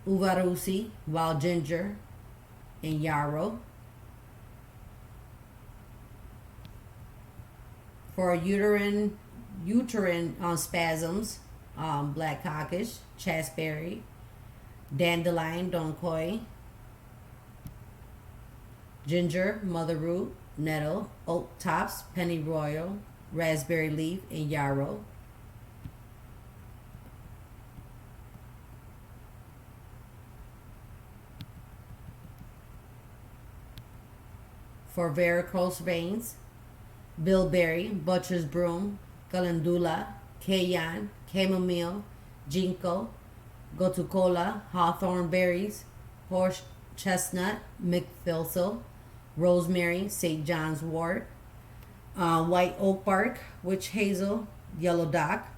uvarusi, wild ginger, and yarrow. For uterine spasms, black cockish, chasteberry, dandelion, donkoi, ginger, mother root, nettle, oak tops, pennyroyal, raspberry leaf, and yarrow. For varicose veins, bilberry, butcher's broom, calendula, cayenne, chamomile, ginkgo, gotukola, hawthorn berries, horse chestnut, McPhilsel, rosemary, St. John's wort, white oak bark, witch hazel, yellow dock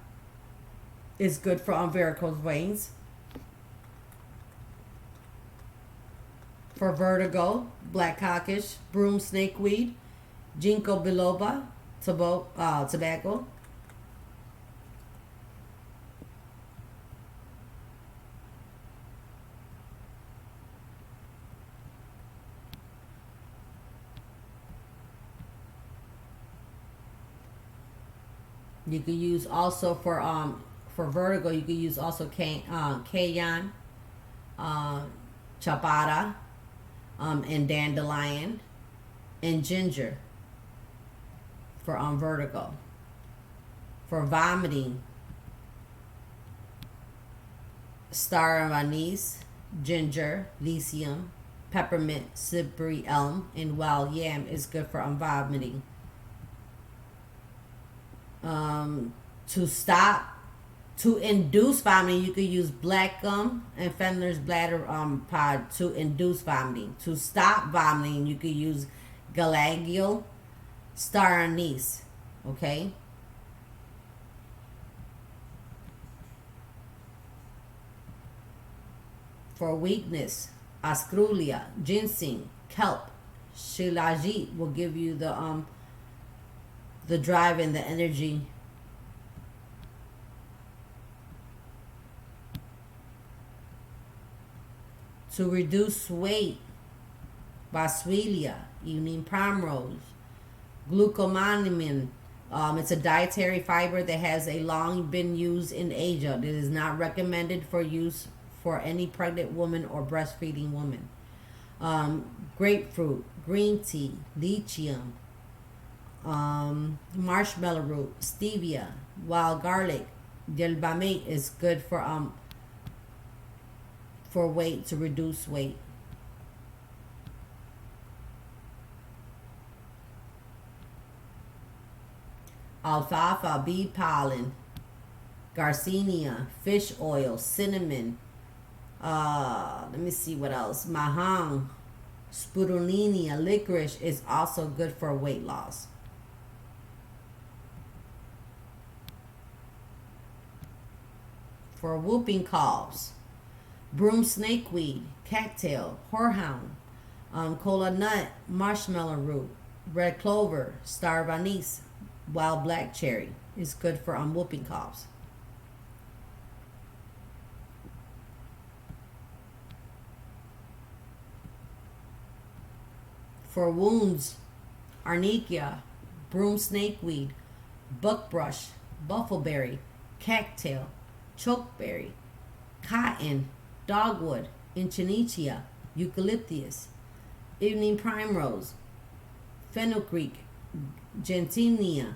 is good for varicose veins. For vertigo, black cockish, broom snakeweed, ginkgo biloba, tobacco. You could use also for vertigo. You could use also cayenne, chapata, and dandelion, and ginger for vertigo. For vomiting, star of anise, ginger, lycium, peppermint, slippery elm, and wild yam is good for vomiting. To induce vomiting, you could use black gum and Fendler's bladder pod to induce vomiting. To stop vomiting, you could use Galagial, star anise. Okay. For weakness, ascrulia, ginseng, kelp, shilajit will give you the drive and the energy. To reduce weight, boswellia, evening primrose, glucosamine. It's a dietary fiber that has a long been used in Asia. It is not recommended for use for any pregnant woman or breastfeeding woman. Grapefruit, green tea, lithium, marshmallow root, stevia, wild garlic. Yerba mate is good for weight, to reduce weight. Alfalfa, bee pollen, garcinia, fish oil, cinnamon. Let me see what else. Mahang, spirulina, licorice is also good for weight loss. For whooping coughs, broom snakeweed, cattail, horehound, cola nut, marshmallow root, red clover, star of anise, wild black cherry is good for whooping coughs. For wounds, arnica, broom snakeweed, buckbrush, buffleberry, cattail, chokeberry, cotton, dogwood, echinacea, eucalyptus, evening primrose, fenugreek, gentinia,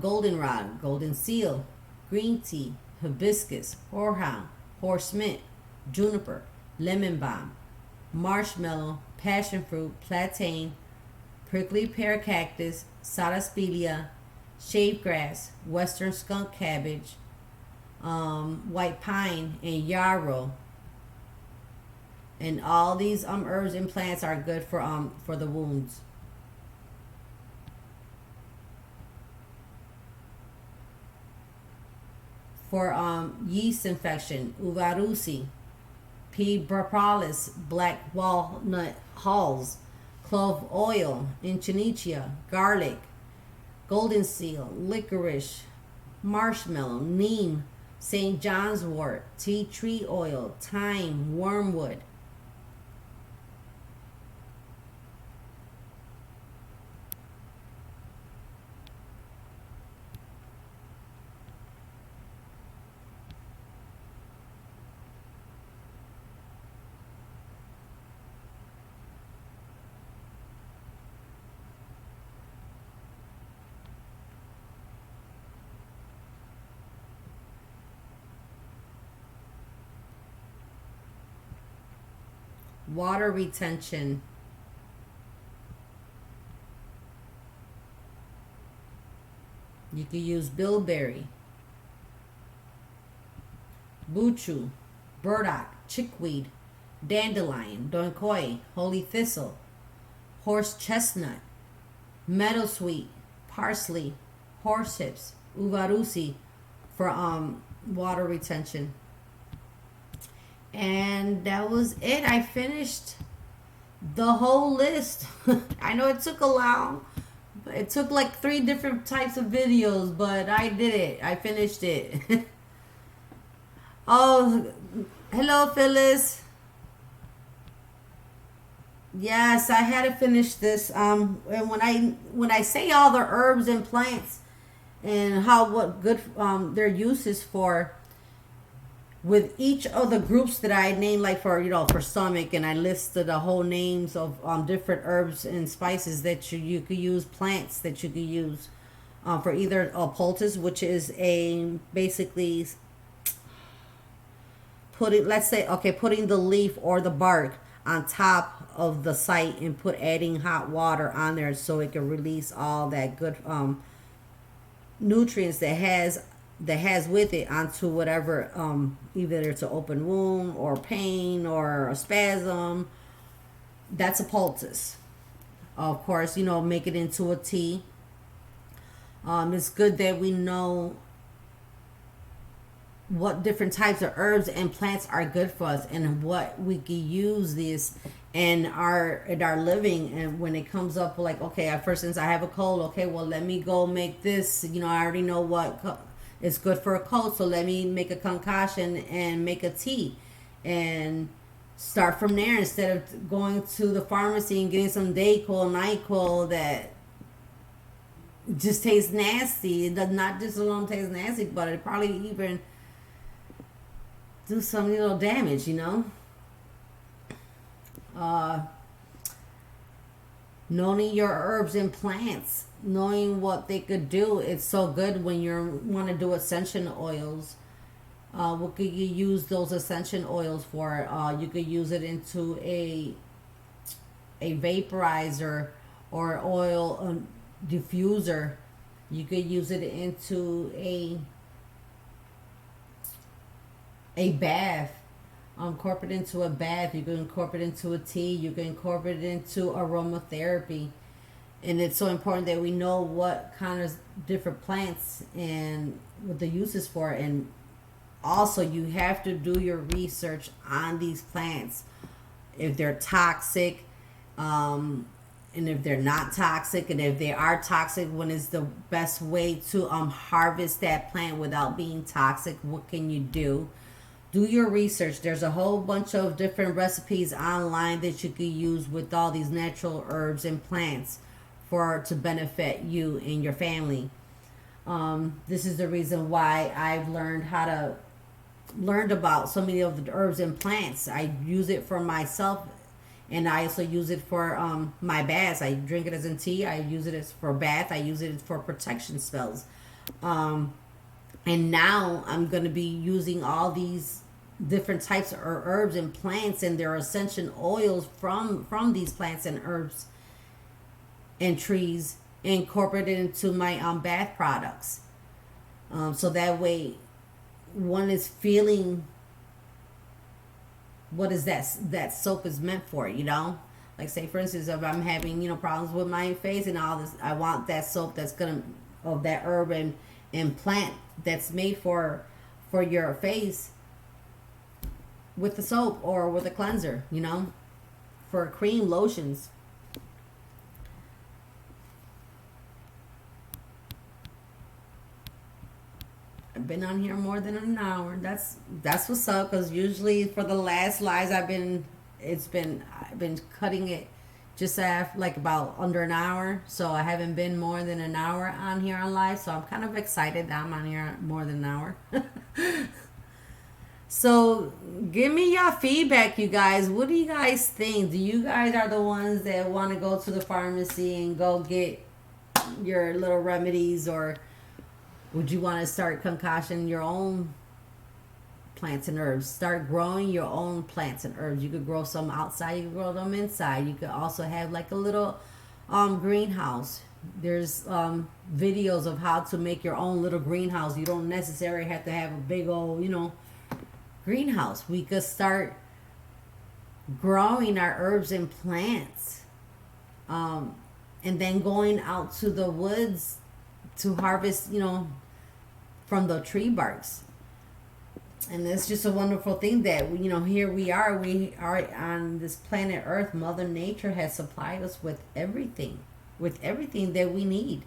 goldenrod, golden seal, green tea, hibiscus, horehound, horse mint, juniper, lemon balm, marshmallow, passion fruit, plantain, prickly pear cactus, sarsaparilla, shave grass, western skunk cabbage, white pine, and yarrow. And all these herbs and plants are good for the wounds. For yeast infection, uvarusi, P. propolis, black walnut hulls, clove oil, echinacea, garlic, golden seal, licorice, marshmallow, neem, St. John's wort, tea tree oil, thyme, wormwood. Water retention. You can use bilberry, buchu, burdock, chickweed, dandelion, donkoi, holy thistle, horse chestnut, meadowsweet, parsley, horsehips, uvarusi for water retention. And that was it. I finished the whole list. I know it took a while. It took like 3 different types of videos, but I did it. I finished it. Oh, hello, Phyllis. Yes, I had to finish this. And when I say all the herbs and plants and what good their use is for, with each of the groups that I named, like for stomach, and I listed the whole names of different herbs and spices that you could use, plants that you could use for either a poultice, which is basically putting the leaf or the bark on top of the site and adding hot water on there so it can release all that good nutrients that has with it onto whatever, either it's an open wound or pain or a spasm. That's a poultice. Of course, make it into a tea. It's good that we know what different types of herbs and plants are good for us, and what we can use this in our living. And when it comes up like, okay, for instance, I have a cold, okay, well, let me go make this, I already know what is good for a cold, so let me make a concoction and make a tea and start from there, instead of going to the pharmacy and getting some Dayquil, NyQuil that just tastes nasty. It does not just alone taste nasty, but it probably even do some little damage, Knowing your herbs and plants, knowing what they could do, it's so good when you want to do essential oils. What could you use those essential oils for? You could use it into a vaporizer or oil diffuser. You could use it into a bath. Incorporate into a bath. You can incorporate into a tea. You can incorporate it into aromatherapy. And it's so important that we know what kind of different plants and what the uses for. And also, you have to do your research on these plants, if they're toxic, and if they're not toxic, and if they are toxic, when is the best way to harvest that plant without being toxic? What can you do? Do your research. There's a whole bunch of different recipes online that you could use with all these natural herbs and plants to benefit you and your family. This is the reason why I've learned about so many of the herbs and plants. I use it for myself, and I also use it for my baths. I drink it as in tea. I use it as for bath. I use it for protection spells. And now I'm going to be using all these different types of herbs and plants and their essential oils from these plants and herbs and trees, incorporated into my bath products. So that way one is feeling what is that soap is meant for, Like, say, for instance, if I'm having, problems with my face and all this, I want that soap that's of that herb and plant that's made for your face, with the soap or with a cleanser, for cream, lotions. I've been on here more than an hour. That's what's up, because usually for the last lives I've been cutting it just like about under an hour, so I haven't been more than an hour on here on live, so I'm kind of excited that I'm on here more than an hour. So give me your feedback, you guys. What do you guys think? Do you guys are the ones that want to go to the pharmacy and go get your little remedies, or would you want to start concocting your own plants and herbs? Start growing your own plants and herbs. You could grow some outside, you could grow them inside. You could also have like a little greenhouse. There's videos of how to make your own little greenhouse. You don't necessarily have to have a big old, greenhouse. We could start growing our herbs and plants, and then going out to the woods to harvest, from the tree barks. And it's just a wonderful thing that, here we are on this planet Earth. Mother Nature has supplied us with everything that we need.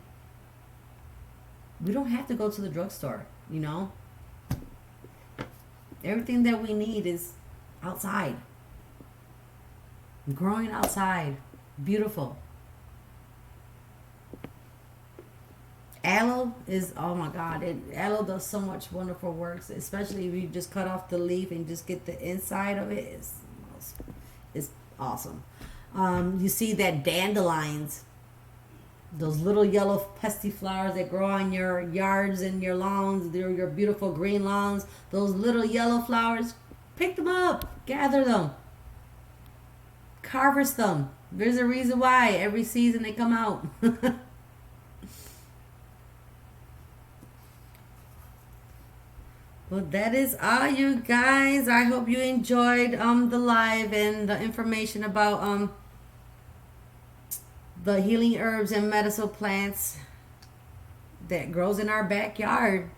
We don't have to go to the drugstore, Everything that we need is outside. Growing outside. Beautiful. Aloe is, oh my God, aloe does so much wonderful works, especially if you just cut off the leaf and just get the inside of it. It's awesome. You see that dandelions, those little yellow pesky flowers that grow on your yards and your lawns, they're your beautiful green lawns, those little yellow flowers, pick them up, gather them, harvest them. There's a reason why every season they come out. Well, that is all, you guys. I hope you enjoyed the live and the information about the healing herbs and medicinal plants that grows in our backyard.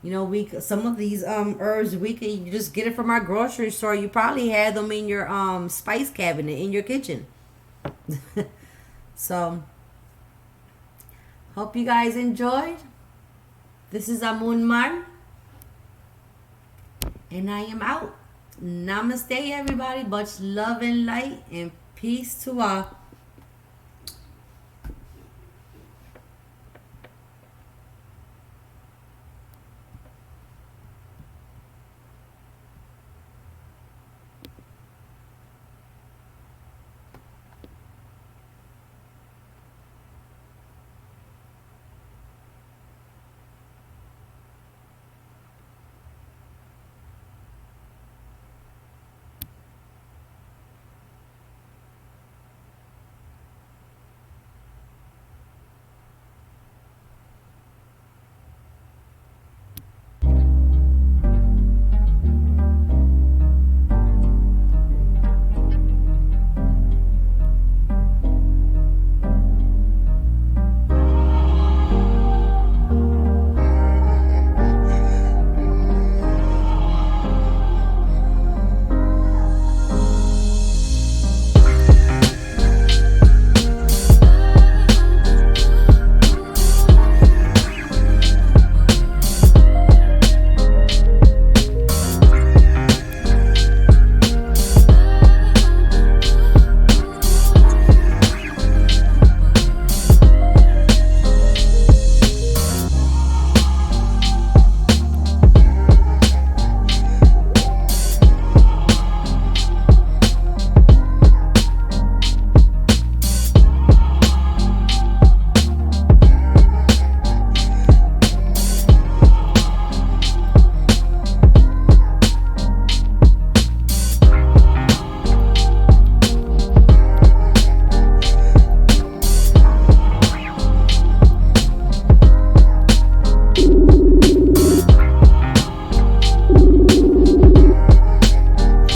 You know, we some of these herbs we can you just get it from our grocery store. You probably had them in your spice cabinet in your kitchen. So hope you guys enjoyed. This is Amun Mar, and I am out. Namaste, everybody. Much love and light and peace to all.